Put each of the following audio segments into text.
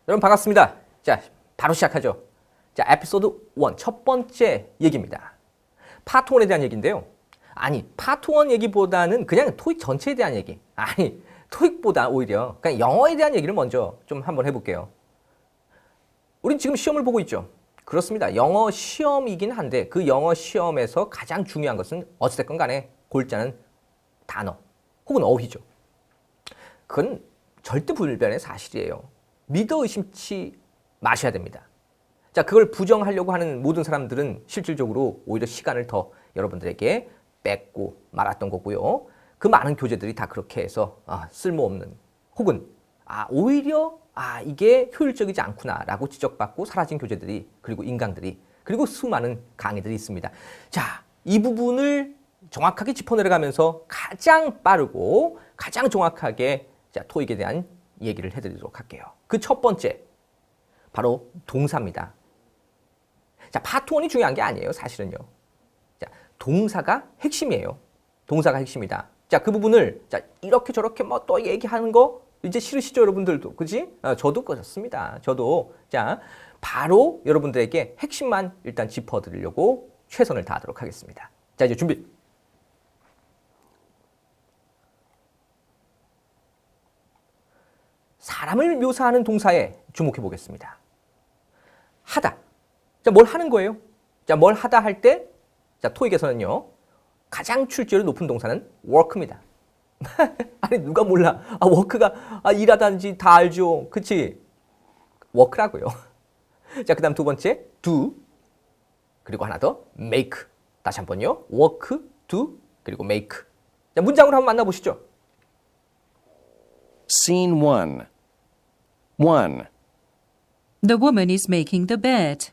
여러분 반갑습니다. 자, 바로 시작하죠. 자, 에피소드 1 첫 번째 얘기입니다. 파트 1에 대한 얘기인데요. 아니, 파트 1 얘기보다는 그냥 토익 전체에 대한 얘기. 아니, 토익보다 오히려 그냥 영어에 대한 얘기를 먼저 좀 한번 해볼게요. 우린 지금 시험을 보고 있죠. 그렇습니다. 영어 시험이긴 한데 그 영어 시험에서 가장 중요한 것은 어찌됐건 간에 골자는 단어 혹은 어휘죠. 그건 절대 불변의 사실이에요. 믿어 의심치 마셔야 됩니다. 자, 그걸 부정하려고 하는 모든 사람들은 실질적으로 오히려 시간을 더 여러분들에게 뺏고 말았던 거고요. 그 많은 교재들이 다 그렇게 해서 쓸모없는 혹은 오히려 이게 효율적이지 않구나라고 지적받고 사라진 교재들이 그리고 인강들이 그리고 수많은 강의들이 있습니다. 자, 이 부분을 정확하게 짚어내려가면서 가장 빠르고 가장 정확하게 토익에 대한 얘기를 해드리도록 할게요. 그 첫 번째, 바로 동사입니다. 자, 파트 1이 중요한 게 아니에요, 사실은요. 자, 동사가 핵심이에요. 동사가 핵심이다. 자, 그 부분을 이렇게 저렇게 뭐 또 얘기하는 거 이제 싫으시죠, 여러분들도, 그지? 저도 그렇습니다. 저도 바로 여러분들에게 핵심만 일단 짚어드리려고 최선을 다하도록 하겠습니다. 자, 이제 준비. 사람을 묘사하는 동사에 주목해 보겠습니다. 하다. 자, 뭘 하는 거예요? 자, 뭘 하다 할 때, 토익에서는요, 가장 출제율이 높은 동사는 work입니다. 아니, 누가 몰라. work가 일하다는지 다 알죠. 그치? work라고요. 자, 그 다음 두 번째, do. 그리고 하나 더, make. 다시 한 번요. work, do, 그리고 make. 자, 문장으로 한번 만나보시죠. Scene 1. 1. The woman is making the bed.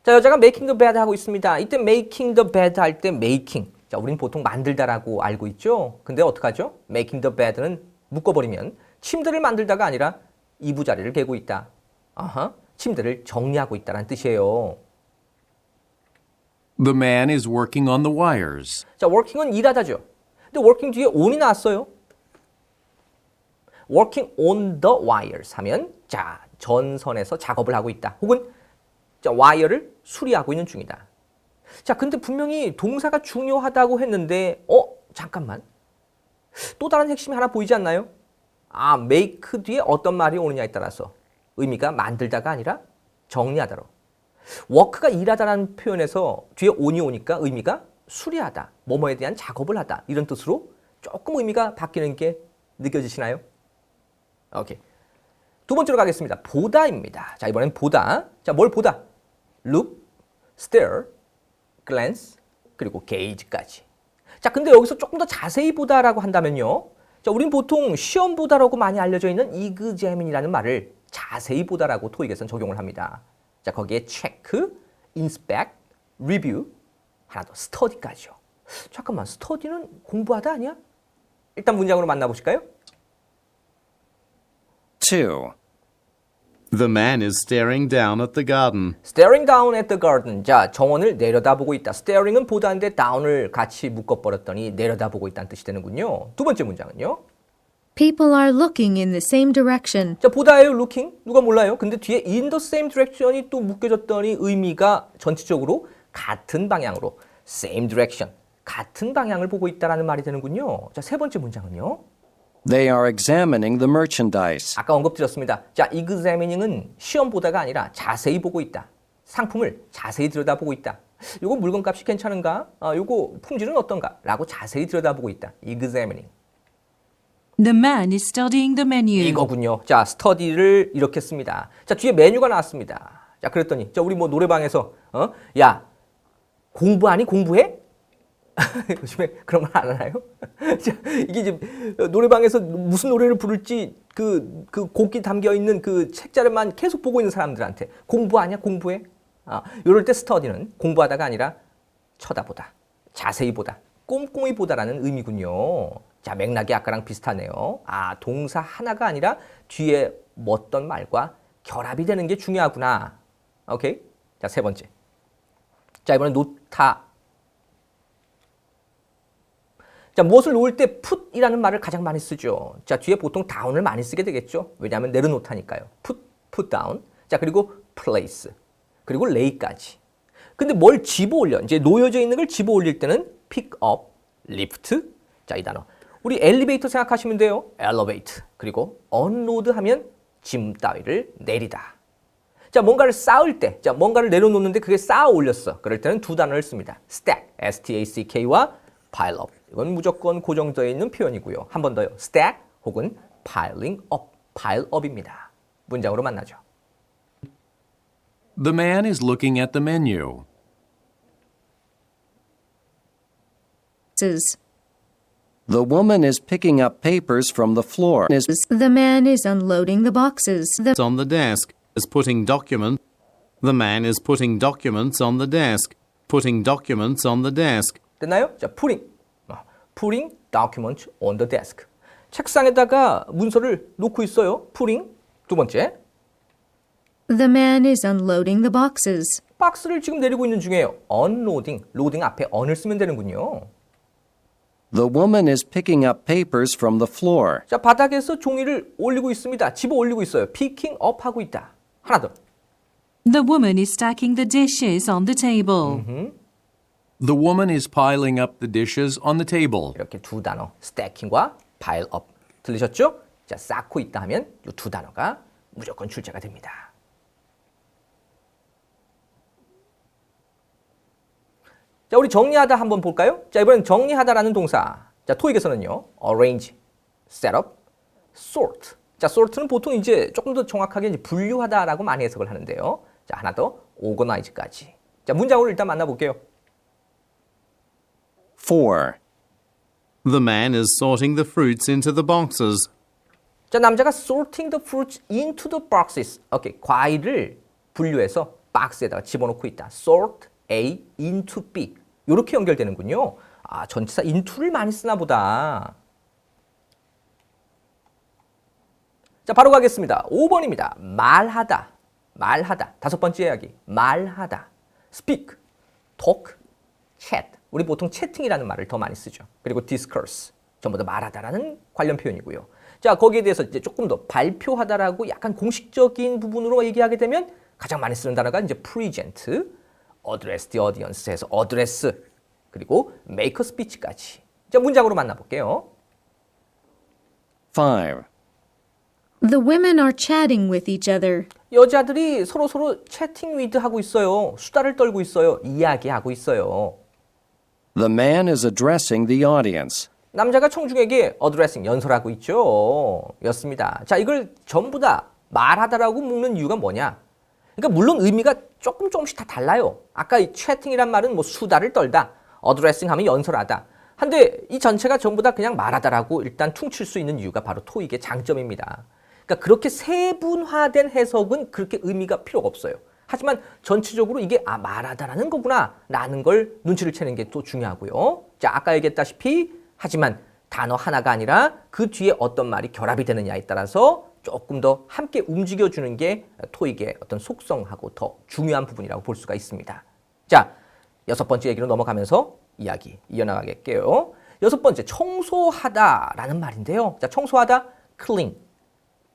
자, 여자가 making the bed 하고 있습니다. 이때 making the bed 할 때 making. 자, 우린 보통 만들다라고 알고 있죠. 근데 어떡하죠? making the bed는 묶어버리면 침대를 만들다가 아니라 이부자리를 개고 있다. 침대를 정리하고 있다는 뜻이에요. The man is working on the wires. 자, working은 일하다죠. 근데 working 뒤에 on이 나왔어요. working on the wires 하면 전선에서 작업을 하고 있다. 혹은 와이어를 수리하고 있는 중이다. 자, 근데 분명히 동사가 중요하다고 했는데 잠깐만. 또 다른 핵심이 하나 보이지 않나요? make 뒤에 어떤 말이 오느냐에 따라서 의미가 만들다가 아니라 정리하다로. work가 일하다라는 표현에서 뒤에 on이 오니까 의미가 수리하다, 뭐뭐에 대한 작업을 하다 이런 뜻으로 조금 의미가 바뀌는 게 느껴지시나요? 오케이. 두 번째로 가겠습니다. 보다입니다. 자, 이번엔 보다. 자, 뭘 보다? look, stare, glance, 그리고 gaze까지. 자, 근데 여기서 조금 더 자세히 보다라고 한다면요. 자, 우린 보통 시험 보다라고 많이 알려져 있는 examine이라는 말을 자세히 보다라고 토익에서는 적용을 합니다. 자, 거기에 check, inspect, review, 하나 더 study까지요. 잠깐만, study는 공부하다 아니야? 일단 문장으로 만나보실까요? 2. The man is staring down at the garden. staring down at the garden. 자, 정원을 내려다보고 있다. staring은 보다인데 down을 같이 묶어버렸더니 내려다보고 있다는 뜻이 되는군요. 두 번째 문장은요. People are looking in the same direction. 자, 보다예요, looking. 누가 몰라요? 근데 뒤에 in the same direction이 또 묶여졌더니 의미가 전체적으로 같은 방향으로 same direction, 같은 방향을 보고 있다라는 말이 되는군요. 자, 세 번째 문장은요. They are examining the merchandise. 아까 언급드렸습니다. 자, examining은 시험 보다가 아니라 자세히 보고 있다. 상품을 자세히 들여다보고 있다. 요거 물건값이 괜찮은가? 요거 품질은 어떤가? 라고 자세히 들여다보고 있다. examining. The man is studying the menu. 이거군요. 자, study를 이렇게 씁니다. 자, 뒤에 메뉴가 나왔습니다. 자, 그랬더니 우리 뭐 노래방에서 야, 공부하니 공부해? 요즘에 그런 말 안 하나요? 자, 이게 이제 노래방에서 무슨 노래를 부를지 그 곡이 담겨 있는 그 책자를만 계속 보고 있는 사람들한테 공부하냐 공부해? 이럴 때 스터디는 공부하다가 아니라 쳐다보다, 자세히 보다, 꼼꼼히 보다라는 의미군요. 자, 맥락이 아까랑 비슷하네요. 동사 하나가 아니라 뒤에 어떤 말과 결합이 되는 게 중요하구나. 오케이? 자, 세 번째. 자, 이번엔 놓다. 자, 무엇을 놓을 때 put이라는 말을 가장 많이 쓰죠. 자, 뒤에 보통 down을 많이 쓰게 되겠죠. 왜냐하면 내려놓다니까요. put down. 자, 그리고 place. 그리고 lay까지. 근데 뭘 집어 올려? 이제 놓여져 있는 걸 집어 올릴 때는 pick up, lift. 자, 이 단어. 우리 엘리베이터 생각하시면 돼요. elevate. 그리고 unload 하면 짐 따위를 내리다. 자, 뭔가를 쌓을 때, 자, 뭔가를 내려놓는데 그게 쌓아 올렸어. 그럴 때는 두 단어를 씁니다. stack, S-T-A-C-K와 pile up. 이건 무조건 고정되어 있는 표현이고요. 한 번 더요. stack 혹은 piling up, pile up입니다. 문장으로 만나죠. The man is looking at the menu. The woman is picking up papers from the floor. The man is unloading the boxes. It's on the desk. Is putting document. The man is putting documents on the desk. Putting documents on the desk. 됐나요? 자, putting document on the desk. 책상에다가 문서를 놓고 있어요. putting. 두 번째. The man is unloading the boxes. 박스를 지금 내리고 있는 중이에요. unloading. loading 앞에 on을 쓰면 되는군요. The woman is picking up papers from the floor. 자, 바닥에서 종이를 올리고 있습니다. 집어 올리고 있어요. picking up 하고 있다. 하나 더. The woman is stacking the dishes on the table. The woman is piling up the dishes on the table. 이렇게 두 단어. stacking과 pile up. 들리셨죠? 자, 쌓고 있다 하면 이 두 단어가 무조건 출제가 됩니다. 자, 우리 정리하다 한번 볼까요? 자, 이번엔 정리하다라는 동사. 자, 토익에서는요. arrange, set up, sort. 자, sort는 보통 이제 조금 더 정확하게 이제 분류하다라고 많이 해석을 하는데요. 자, 하나 더 organize까지. 자, 문장으로 일단 만나볼게요. 4. The man is sorting the fruits into the boxes. 자, 남자가 sorting the fruits into the boxes. 오케이, 과일을 분류해서 박스에다가 집어넣고 있다. sort A into B. 이렇게 연결되는군요. 아, 전치사 into를 많이 쓰나 보다. 자, 바로 가겠습니다. 5번입니다. 말하다. 말하다. 다섯 번째 이야기. 말하다. speak, talk, chat. 우리 보통 채팅이라는 말을 더 많이 쓰죠. 그리고 discourse. 전부 다 말하다라는 관련 표현이고요. 자, 거기에 대해서 이제 조금 더 발표하다라고 약간 공식적인 부분으로 얘기하게 되면 가장 많이 쓰는 단어가 이제 present, address the audience에서 address, 그리고 make a speech까지. 자, 문장으로 만나볼게요. 5. The women are chatting with each other. 여자들이 서로 채팅 위드 하고 있어요. 수다를 떨고 있어요. 이야기하고 있어요. The man is addressing the audience. 남자가 청중에게 어드레싱 연설하고 있죠. 였습니다. 자, 이걸 전부 다 말하다라고 묶는 이유가 뭐냐? 그러니까 물론 의미가 조금씩 다 달라요. 아까 이 채팅이란 말은 뭐 수다를 떨다, 어드레싱 하면 연설하다. 한데 이 전체가 전부 다 그냥 말하다라고 일단 퉁칠 수 있는 이유가 바로 토익의 장점입니다. 그러니까 그렇게 세분화된 해석은 그렇게 의미가 필요가 없어요. 하지만 전체적으로 이게 말하다라는 거구나 라는 걸 눈치를 채는 게 또 중요하고요. 자, 아까 얘기했다시피 하지만 단어 하나가 아니라 그 뒤에 어떤 말이 결합이 되느냐에 따라서 조금 더 함께 움직여주는 게 토익의 어떤 속성하고 더 중요한 부분이라고 볼 수가 있습니다. 자, 여섯 번째 얘기로 넘어가면서 이야기 이어나가겠게요. 여섯 번째, 청소하다라는 말인데요. 자, 청소하다, clean,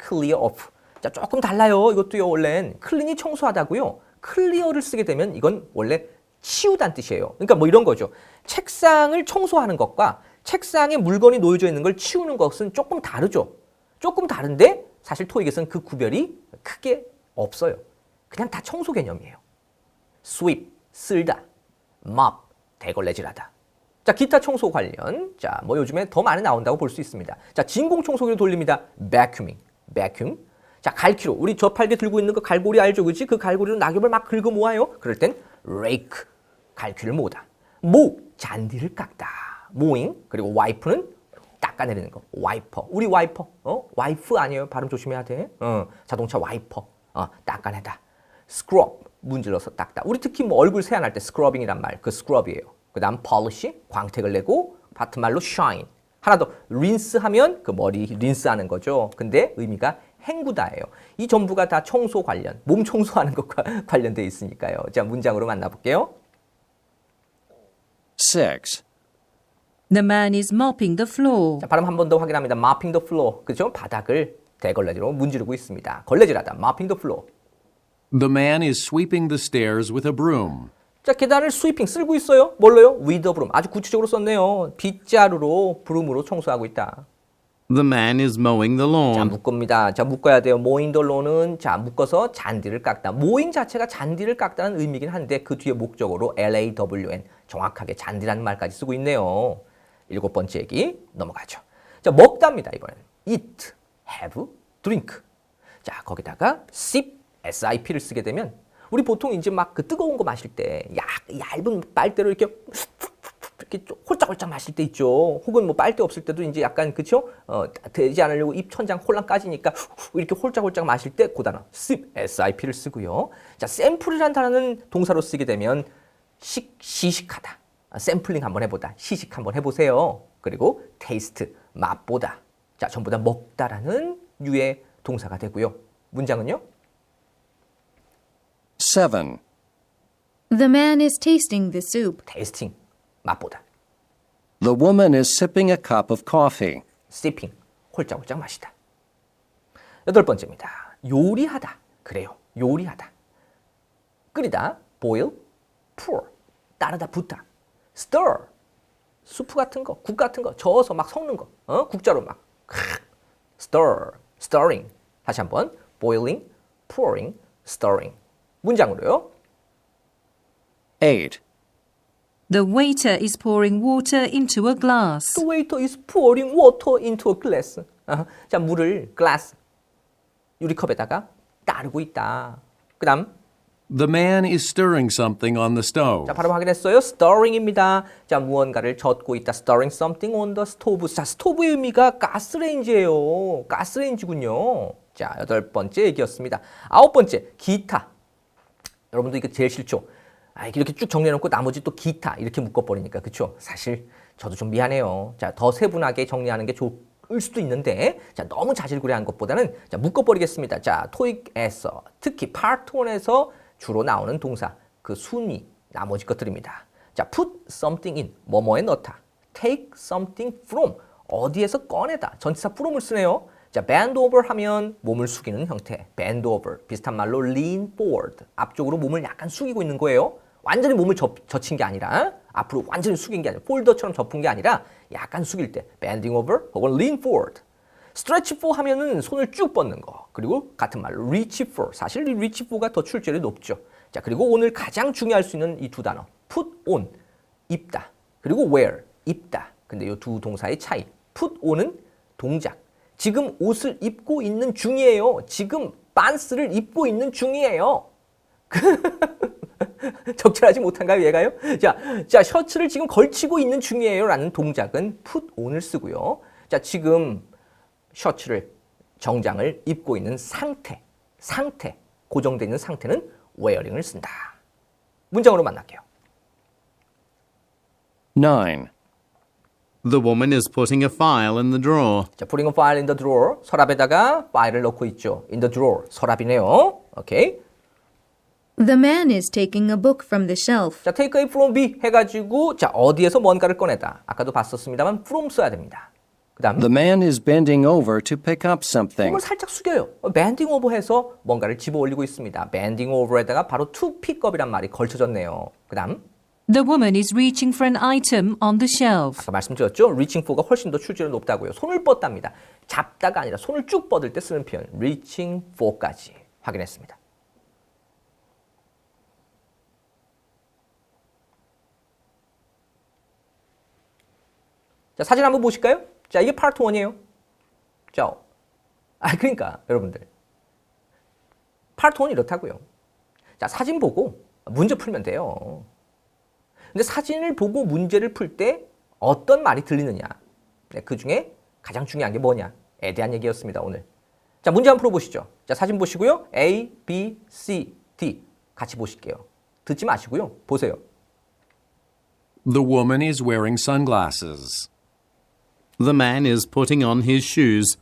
clear off. 자, 조금 달라요. 이것도요, 원래는 clean이 청소하다고요. clear를 쓰게 되면 이건 원래 치우다는 뜻이에요. 그러니까 뭐 이런 거죠. 책상을 청소하는 것과 책상에 물건이 놓여져 있는 걸 치우는 것은 조금 다르죠. 조금 다른데 사실 토익에서는 그 구별이 크게 없어요. 그냥 다 청소 개념이에요. sweep, 쓸다, mop, 대걸레질하다. 자, 기타 청소 관련, 자, 뭐 요즘에 더 많이 나온다고 볼 수 있습니다. 자, 진공 청소기를 돌립니다. vacuuming, vacuum. 자, 갈퀴로, 우리 저팔계 들고 있는 그 갈고리 알죠, 그렇지? 그 갈고리로 낙엽을 막 긁어 모아요. 그럴 땐 rake, 갈퀴를 모으다. 모, 잔디를 깎다. mowing, 그리고 와이프는 닦아내리는 거. 와이퍼. 우리 와이퍼. 와이프 아니에요. 발음 조심해야 돼. 자동차 와이퍼. 닦아내다. scrub. 문질러서 닦다. 우리 특히 뭐 얼굴 세안할 때 scrubbing이란 말. 그 scrub이에요. 그 다음 polish. 광택을 내고 같은 말로 shine. 하나 더. rinse 하면 그 머리 린스 하는 거죠. 근데 의미가 헹구다예요. 이 전부가 다 청소 관련. 몸 청소하는 것과 관련돼 있으니까요. 자, 문장으로 만나볼게요. 6. The man is mopping the floor. 자, 발음 한 번 더 확인합니다. mopping the floor. 그죠? 바닥을 대걸레질로 문지르고 있습니다. 걸레질하다. mopping the floor. The man is sweeping the stairs with a broom. 자, 계단을 스위핑 쓸고 있어요. 뭘로요? with a broom. 아주 구체적으로 썼네요. 빗자루로 브룸으로 청소하고 있다. The man is mowing the 자, lawn. 묶습니다. 자, 묶어야 돼요. mowing the lawn은 자, 묶어서 잔디를 깎다. mowing 자체가 잔디를 깎다는 의미긴 한데 그 뒤에 목적어로 LAWN 정확하게 잔디라는 말까지 쓰고 있네요. 7번째 얘기 넘어가죠. 자, 먹답니다. 이번엔 eat, have, drink. 자, 거기다가 sip, SIP를 쓰게 되면 우리 보통 이제 막 그 뜨거운 거 마실 때 얇은 빨대로 이렇게 홀짝홀짝 마실 때 있죠. 혹은 뭐 빨대 없을 때도 이제 약간 그쵸? 되지 않으려고 입 천장 홀랑 까지니까 이렇게 홀짝홀짝 마실 때 그 단어 sip, SIP를 쓰고요. 자, 샘플이라는 단어는 동사로 쓰게 되면 시식하다. 샘플링 한번 해보다. 시식 한번 해보세요. 그리고 테이스트, 맛보다. 자, 전부 다 먹다라는 유의 동사가 되고요. 문장은요? 7. The man is tasting the soup. 테이스팅, 맛보다. The woman is sipping a cup of coffee. sipping, 홀짝홀짝 마시다. 8번째입니다. 요리하다. 그래요. 요리하다. 끓이다. boil, pour. 따르다, 붓다. stir. 수프 같은 거, 국 같은 거, 저어서 막 섞는 거. 국자로 막. stir, stirring. 다시 한번. boiling, pouring, stirring. 문장으로요. 8. The waiter is pouring water into a glass. The waiter is pouring water into a glass. 자, 물을 glass, 유리컵에다가 따르고 있다. 그 다음. The man is stirring something on the stove. 자, 바로 확인했어요. stirring입니다. 자, 무언가를 젓고 있다. stirring something on the stove. 자, 스토브의 의미가 가스레인지예요. 가스레인지군요. 자, 8번째 얘기였습니다. 9번째, 기타. 여러분도 이거 제일 싫죠? 이렇게 쭉 정리해놓고 나머지 또 기타 이렇게 묶어버리니까 그렇죠? 사실 저도 좀 미안해요. 자, 더 세분하게 정리하는 게 좋을 수도 있는데 자, 너무 자질구레한 것보다는 자, 묶어버리겠습니다. 자, 토익에서 특히 파트 1에서 주로 나오는 동사 그 순위 나머지 것들입니다. 자, put something in 뭐뭐에 넣다. take something from 어디에서 꺼내다. 전치사 from을 쓰네요. 자, bend over 하면 몸을 숙이는 형태. bend over 비슷한 말로 lean forward 앞쪽으로 몸을 약간 숙이고 있는 거예요. 완전히 몸을 젖힌 게 아니라 앞으로 완전히 숙인 게 아니라 폴더처럼 접은 게 아니라 약간 숙일 때 bending over 혹은 lean forward. stretch for 하면은 손을 쭉 뻗는 거. 그리고 같은 말로 reach for. 사실 이 reach for가 더 출제율이 높죠. 자, 그리고 오늘 가장 중요할 수 있는 이 두 단어. put on 입다. 그리고 wear 입다. 근데 이 두 동사의 차이. put on은 동작. 지금 옷을 입고 있는 중이에요. 지금 반스를 입고 있는 중이에요. 적절하지 못한가요, 얘가요? 자, 셔츠를 지금 걸치고 있는 중이에요 라는 동작은 put on을 쓰고요. 자, 지금 셔츠를, 정장을 입고 있는 상태, 고정되어 있는 상태는 wearing을 쓴다. 문장으로 만날게요. 9. The woman is putting a file in the drawer. 자, putting a file in the drawer. 서랍에다가 파일을 넣고 있죠. in the drawer. 서랍이네요. 오케이. The man is taking a book from the shelf. 자, take a from B 해가지고 자, 어디에서 뭔가를 꺼내다. 아까도 봤었습니다만 from 써야 됩니다. 그 다음 The man is bending over to pick up something. 몸을 살짝 숙여요. bending over 해서 뭔가를 집어 올리고 있습니다. bending over에다가 바로 to pick up이란 말이 걸쳐졌네요. 그 다음 The woman is reaching for an item on the shelf. 아까 말씀드렸죠? reaching for가 훨씬 더 출제율이 높다고요. 손을 뻗답니다. 잡다가 아니라 손을 쭉 뻗을 때 쓰는 표현 reaching for까지 확인했습니다. 자, 사진 한번 보실까요? 자, 이게 파트 1이에요. 자, 그러니까 여러분들 파트 1이 이렇다고요. 자, 사진 보고 문제 풀면 돼요. 근데 사진을 보고 문제를 풀 때 어떤 말이 들리느냐. 네, 그 중에 가장 중요한 게 뭐냐에 대한 얘기였습니다, 오늘. 자, 문제 한번 풀어보시죠. 자, 사진 보시고요. A, B, C, D 같이 보실게요. 듣지 마시고요. 보세요. The woman is wearing sunglasses. The man is putting on his shoes.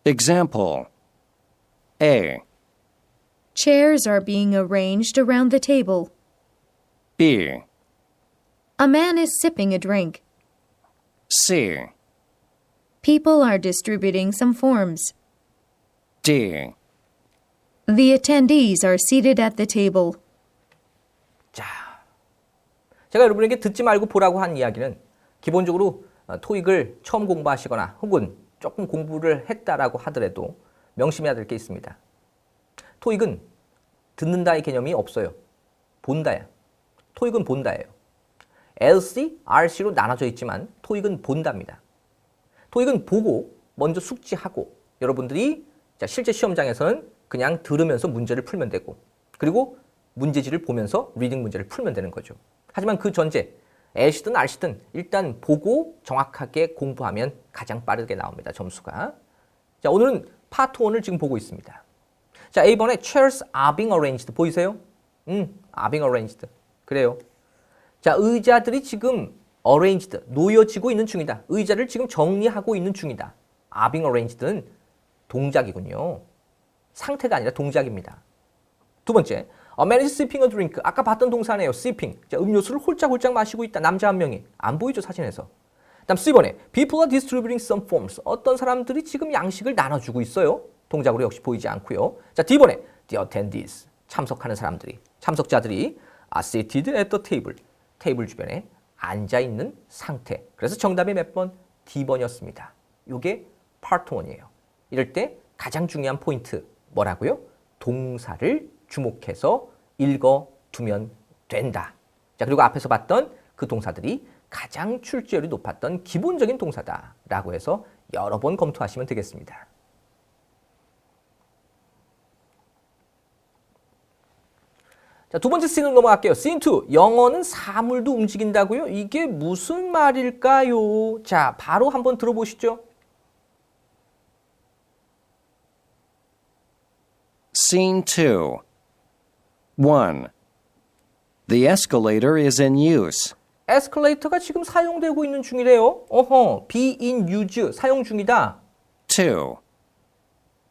Example. A. Chairs are being arranged around the table. B. A man is sipping a drink. C. People are distributing some forms. D. The attendees are seated at the table. 자, 제가 여러분에게 듣지 말고 보라고 한 이야기는 기본적으로 토익을 처음 공부하시거나 혹은 조금 공부를 했다라고 하더라도 명심해야 될 게 있습니다. 토익은 듣는다의 개념이 없어요. 본다야. 토익은 본다예요. LC, RC로 나눠져 있지만 토익은 본답니다. 토익은 보고 먼저 숙지하고 여러분들이 실제 시험장에서는 그냥 들으면서 문제를 풀면 되고 그리고 문제지를 보면서 리딩 문제를 풀면 되는 거죠. 하지만 그 전제 L시든 R시든 일단 보고 정확하게 공부하면 가장 빠르게 나옵니다. 점수가. 자, 오늘은 파트 1을 지금 보고 있습니다. 자, A번에 chairs are being arranged 보이세요? are being arranged. 그래요. 자, 의자들이 지금 arranged, 놓여지고 있는 중이다. 의자를 지금 정리하고 있는 중이다. are being arranged는 동작이군요. 상태가 아니라 동작입니다. 두 번째, a man is sipping a drink. 아까 봤던 동사네요. sipping. 자, 음료수를 홀짝홀짝 마시고 있다. 남자 한 명이. 안 보이죠, 사진에서. 다음 C번에 people are distributing some forms. 어떤 사람들이 지금 양식을 나눠주고 있어요. 동작으로 역시 보이지 않고요. 자, D번에 the attendees. 참석하는 사람들이, 참석자들이 are seated at the table. 테이블 주변에 앉아있는 상태. 그래서 정답이 몇 번? D번이었습니다. 이게 파트 1이에요. 이럴 때 가장 중요한 포인트 뭐라고요? 동사를 주목해서 읽어두면 된다. 자, 그리고 앞에서 봤던 그 동사들이 가장 출제율이 높았던 기본적인 동사다라고 해서 여러 번 검토하시면 되겠습니다. 자, 두 번째 씬으로 넘어갈게요. 씬 2. 영어는 사물도 움직인다고요? 이게 무슨 말일까요? 자, 바로 한번 들어보시죠. Scene 2. 1. The escalator is in use. 에스컬레이터가 지금 사용되고 있는 중이래요. be in use, 사용 중이다. 2.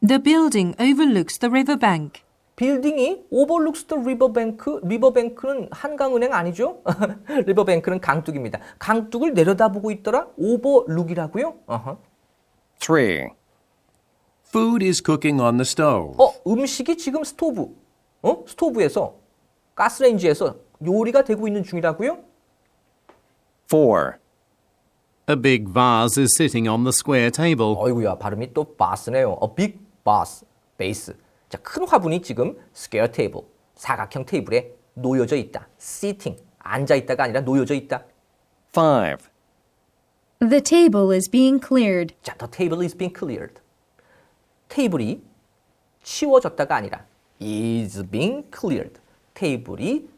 The building overlooks the riverbank. 빌딩이 overlooks the riverbank. 리버뱅크는 한강은행 아니죠? 리버뱅크는 강둑입니다. 강둑을 내려다보고 있더라? overlook이라고요? 3. Food is cooking on the stove. 음식이 지금 스토브에서 가스레인지에서 요리가 되고 있는 중이라고요? 4. A big vase is sitting on the square table. 어이구야, 발음이 또 바스네요. A big vase, 베이스. 자, 큰 화분이 지금 square table, 사각형 테이블에 놓여져 있다. sitting, 앉아 있다가 아니라 놓여져 있다. 5. The table is being cleared. 자, the table is being cleared. 테이블이 치워졌다가 아니라 is being cleared. 테이블이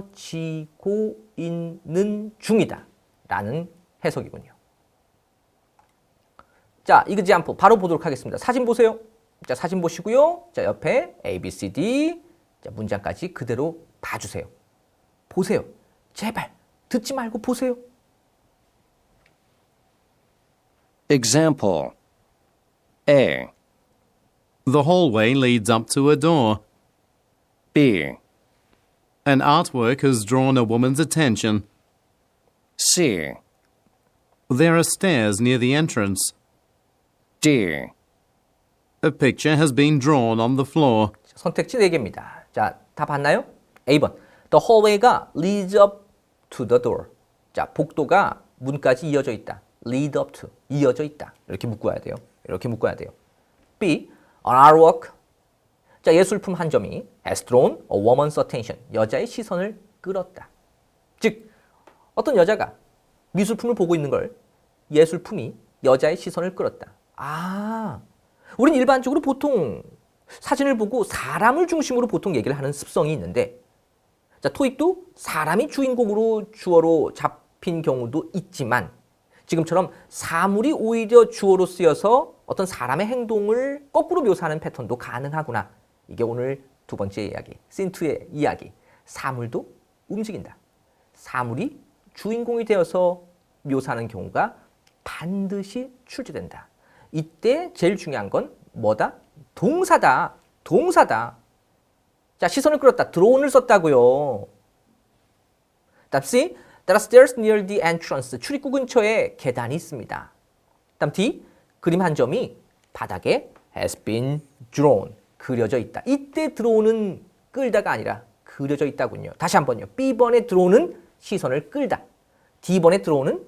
치워져지고 있는 중이다. 라는 해석이군요. 자, example 바로 보도록 하겠습니다. 사진 보세요. 자, 사진 보시고요. 자, 옆에 A, B, C, D. 자, 문장까지 그대로 봐주세요. 보세요. 제발 듣지 말고 보세요. Example. A. The hallway leads up to a door. B. An artwork has drawn a woman's attention. C. There are stairs near the entrance. D. A picture has been drawn on the floor. 선택지 4개입니다. 자, 다 봤나요? A번. The hallway가 leads up to the door. 자, 복도가 문까지 이어져 있다. lead up to. 이어져 있다. 이렇게 묶어야 돼요. 이렇게 묶어야 돼요. B. An artwork. 자, 예술품 한 점이 has drawn a woman's attention. 여자의 시선을 끌었다. 즉, 어떤 여자가 미술품을 보고 있는 걸 예술품이 여자의 시선을 끌었다. 우린 일반적으로 보통 사진을 보고 사람을 중심으로 보통 얘기를 하는 습성이 있는데, 자, 토익도 사람이 주인공으로 주어로 잡힌 경우도 있지만 지금처럼 사물이 오히려 주어로 쓰여서 어떤 사람의 행동을 거꾸로 묘사하는 패턴도 가능하구나. 이게 오늘 두 번째 이야기, 씬2의 이야기. 사물도 움직인다. 사물이 주인공이 되어서 묘사하는 경우가 반드시 출제된다. 이때 제일 중요한 건 뭐다? 동사다. 동사다. 자, 시선을 끌었다. 드론을 썼다고요. 다음 C. There are stairs near the entrance. 출입구 근처에 계단이 있습니다. 다음 D. 그림 한 점이 바닥에 has been drawn. 그려져 있다. 이때 들어오는 끌다가 아니라 그려져 있다군요. 다시 한번요. B번에 들어오는 시선을 끌다. D번에 들어오는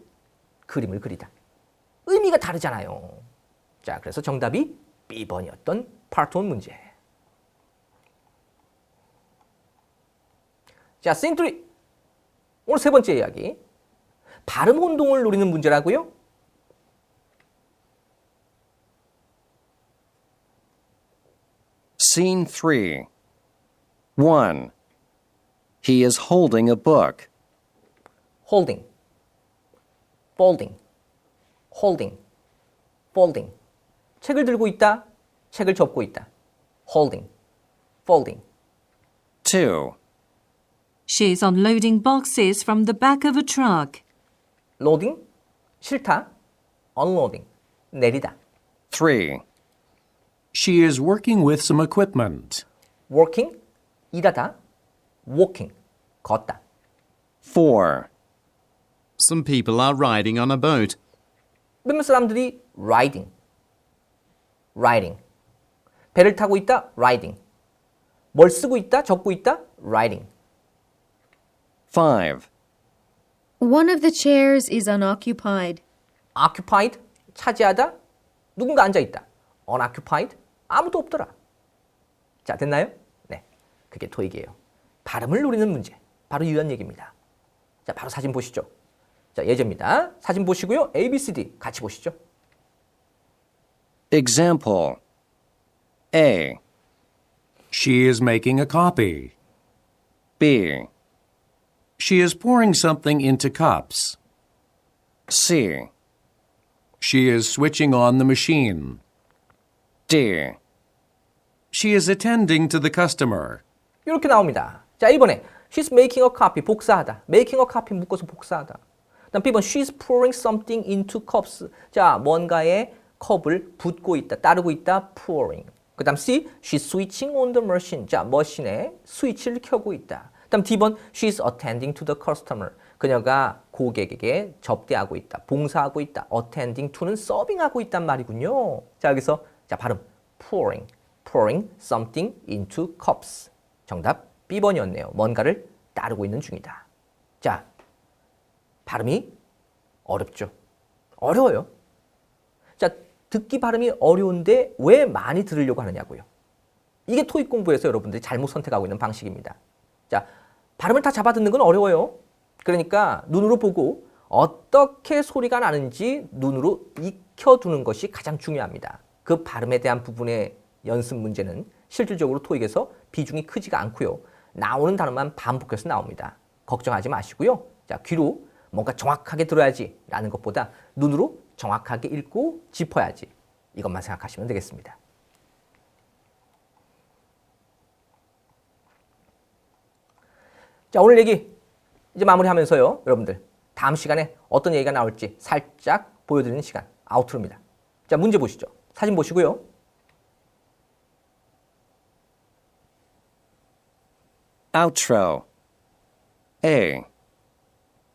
그림을 그리다. 의미가 다르잖아요. 자, 그래서 정답이 B번이었던 파트 1 문제. 자, 씬 3. 오늘 세 번째 이야기. 발음 혼동을 노리는 문제라고요? Scene 3. 1. He is holding a book. holding, folding, holding, folding. 책을 들고 있다, 책을 접고 있다. holding, folding. 2. She is unloading boxes from the back of a truck. loading, 싫다. unloading, 내리다. 3. She is working with some equipment. working, 일하다. walking, 걷다. 4. Some people are riding on a boat. 몇몇 사람들이 riding, riding. 배를 타고 있다, riding. 뭘 쓰고 있다, 적고 있다, riding. 5. One of the chairs is unoccupied. occupied, 차지하다, 누군가 앉아있다. unoccupied, 아무도 없더라. 자, 됐나요? 네, 그게 토익이에요. 발음을 노리는 문제, 바로 이런 얘기입니다. 자, 바로 사진 보시죠. 자, 예제입니다. 사진 보시고요. A, B, C, D 같이 보시죠. Example. A. She is making a copy. B. She is pouring something into cups. C. She is switching on the machine. D. She is attending to the customer. 이렇게 나옵니다. 자, 1번에 She's making a copy, 복사하다. making a copy 묶어서 복사하다. 다음 B번 She's pouring something into cups. 자, 뭔가에 컵을 붓고 있다, 따르고 있다, pouring. 그 다음 C, She's switching on the machine. 자, 머신에 스위치를 켜고 있다. 다음 D번 She's attending to the customer. 그녀가 고객에게 접대하고 있다, 봉사하고 있다. attending to는 서빙하고 있단 말이군요. 자, 여기서 자, 발음 pouring, pouring something into cups. 정답 B번이었네요. 뭔가를 따르고 있는 중이다. 자, 발음이 어렵죠. 어려워요. 자, 듣기 발음이 어려운데 왜 많이 들으려고 하느냐고요. 이게 토익 공부에서 여러분들이 잘못 선택하고 있는 방식입니다. 자, 발음을 다 잡아듣는 건 어려워요. 그러니까 눈으로 보고 어떻게 소리가 나는지 눈으로 익혀두는 것이 가장 중요합니다. 그 발음에 대한 부분의 연습 문제는 실질적으로 토익에서 비중이 크지가 않고요. 나오는 단어만 반복해서 나옵니다. 걱정하지 마시고요. 자, 귀로 뭔가 정확하게 들어야지 라는 것보다 눈으로 정확하게 읽고 짚어야지. 이것만 생각하시면 되겠습니다. 자, 오늘 얘기 이제 마무리하면서요. 여러분들 다음 시간에 어떤 얘기가 나올지 살짝 보여드리는 시간 아우트로입니다. 자, 문제 보시죠. 사진 보시고요. Outro. A.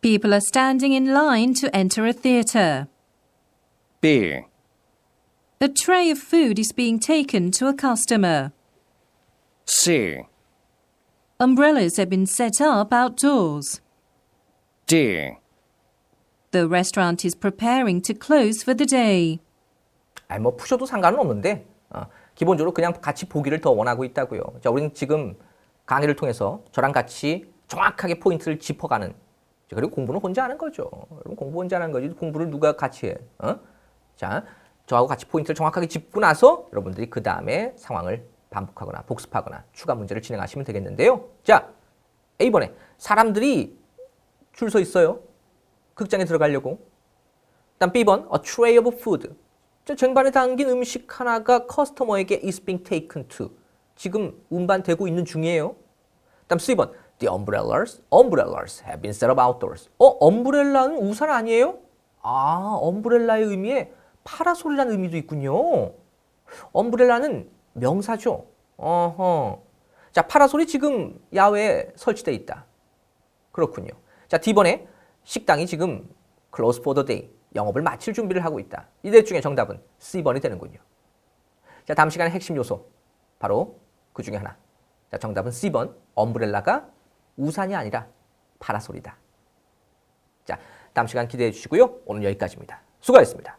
People are standing in line to enter a theatre. B. A tray of food is being taken to a customer. C. Umbrellas have been set up outdoors. D. The restaurant is preparing to close for the day. 아니, 뭐 푸셔도 상관은 없는데 기본적으로 그냥 같이 보기를 더 원하고 있다고요. 자, 우리는 지금 강의를 통해서 저랑 같이 정확하게 포인트를 짚어가는, 그리고 공부는 혼자 하는 거죠. 여러분, 공부 혼자 하는 거지 공부를 누가 같이 해? 자, 저하고 같이 포인트를 정확하게 짚고 나서 여러분들이 그 다음에 상황을 반복하거나 복습하거나 추가 문제를 진행하시면 되겠는데요. 자, A번에 사람들이 줄 서 있어요. 극장에 들어가려고. 다음 B번 A tray of food. 저 쟁반에 담긴 음식 하나가 커스터머에게 is being taken to. 지금 운반되고 있는 중이에요. 다음 C번 The umbrellas have been set up outdoors. 엄브렐라는 우산 아니에요? 아, 엄브렐라의 의미에 파라솔이라는 의미도 있군요. 엄브렐라는 명사죠. 자, 파라솔이 지금 야외에 설치되어 있다. 그렇군요. 자, D번에 식당이 지금 close for the day, 영업을 마칠 준비를 하고 있다. 이 넷 중에 정답은 C번이 되는군요. 자, 다음 시간의 핵심 요소, 바로 그 중에 하나. 자, 정답은 C번, 엄브렐라가 우산이 아니라 파라솔이다. 자, 다음 시간 기대해 주시고요. 오늘 여기까지입니다. 수고하셨습니다.